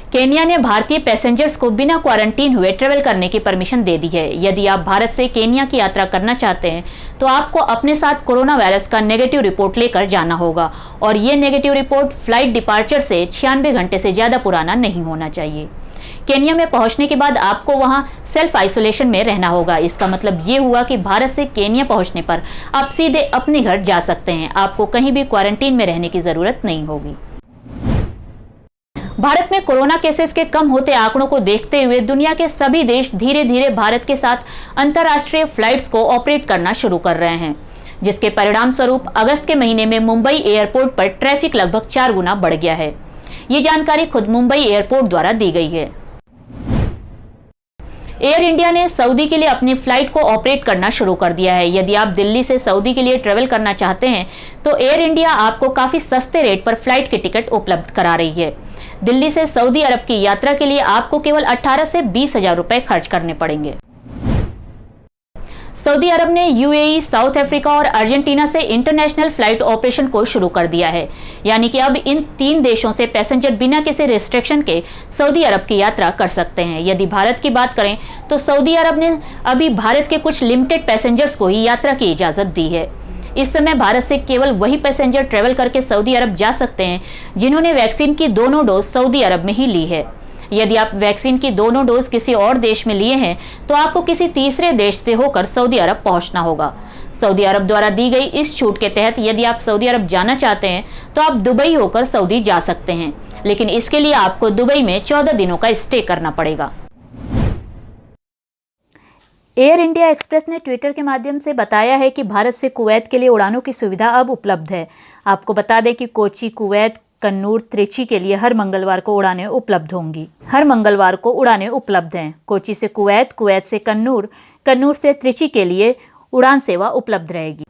Kenya ने भारतीय passengers को बिना क्वारंटीन हुए ट्रेवल करने की परमिशन दे दी है। यदि आप भारत से केन्या की यात्रा करना चाहते हैं तो आपको अपने साथ कोरोना वायरस का नेगेटिव रिपोर्ट लेकर जाना होगा और ये नेगेटिव रिपोर्ट फ्लाइट डिपार्चर से 96 घंटे से ज्यादा पुराना नहीं होना चाहिए। केन्या में पहुंचने के बाद आपको वहां सेल्फ आइसोलेशन में रहना होगा। इसका मतलब ये हुआ कि भारत से केन्या पहुंचने पर आप सीधे अपने घर जा सकते हैं। आपको कहीं भी क्वारंटीन में रहने की जरूरत नहीं होगी। भारत में कोरोना केसेस के कम होते आंकड़ों को देखते हुए दुनिया के सभी देश धीरे धीरे भारत के साथ अंतर्राष्ट्रीय फ्लाइट्स को ऑपरेट करना शुरू कर रहे हैं, जिसके परिणाम स्वरूप अगस्त के महीने में मुंबई एयरपोर्ट पर ट्रैफिक लगभग 4 गुना बढ़ गया है। ये जानकारी खुद मुंबई एयरपोर्ट द्वारा दी गई है। एयर इंडिया ने सऊदी के लिए अपनी फ्लाइट को ऑपरेट करना शुरू कर दिया है। यदि आप दिल्ली से सऊदी के लिए ट्रेवल करना चाहते हैं तो एयर इंडिया आपको काफी सस्ते रेट पर फ्लाइट की टिकट उपलब्ध करा रही है। दिल्ली से सऊदी अरब की यात्रा के लिए आपको केवल 18 से 20 हजार रुपए खर्च करने पड़ेंगे। सऊदी अरब ने यूएई, साउथ अफ्रीका और अर्जेंटीना से इंटरनेशनल फ्लाइट ऑपरेशन को शुरू कर दिया है। यानी कि अब इन 3 देशों से पैसेंजर बिना किसी रिस्ट्रिक्शन के सऊदी अरब की यात्रा कर सकते हैं। यदि भारत की बात करें तो सऊदी अरब ने अभी भारत के कुछ लिमिटेड पैसेंजर्स को ही यात्रा की इजाजत दी है। इस समय भारत से केवल वही पैसेंजर ट्रेवल करके सऊदी अरब जा सकते हैं जिन्होंने वैक्सीन की दोनों डोज सऊदी अरब में ही ली है। यदि आप वैक्सीन की दोनों डोज किसी और देश में लिए हैं तो आपको किसी तीसरे देश से होकर सऊदी अरब पहुंचना होगा। सऊदी अरब द्वारा दी गई इस छूट के तहत यदि आप सऊदी अरब जाना चाहते हैं तो आप दुबई होकर सऊदी जा सकते हैं, लेकिन इसके लिए आपको दुबई में 14 दिनों का स्टे करना पड़ेगा। एयर इंडिया एक्सप्रेस ने ट्विटर के माध्यम से बताया है कि भारत से कुवैत के लिए उड़ानों की सुविधा अब उपलब्ध है। आपको बता दें कि कोची, कुवैत, कन्नूर, त्रिची के लिए हर मंगलवार को उड़ानें उपलब्ध होंगी। हर मंगलवार को उड़ानें उपलब्ध हैं। कोची से कुवैत, कुवैत से कन्नूर, कन्नूर से त्रिची के लिए उड़ान सेवा उपलब्ध रहेगी।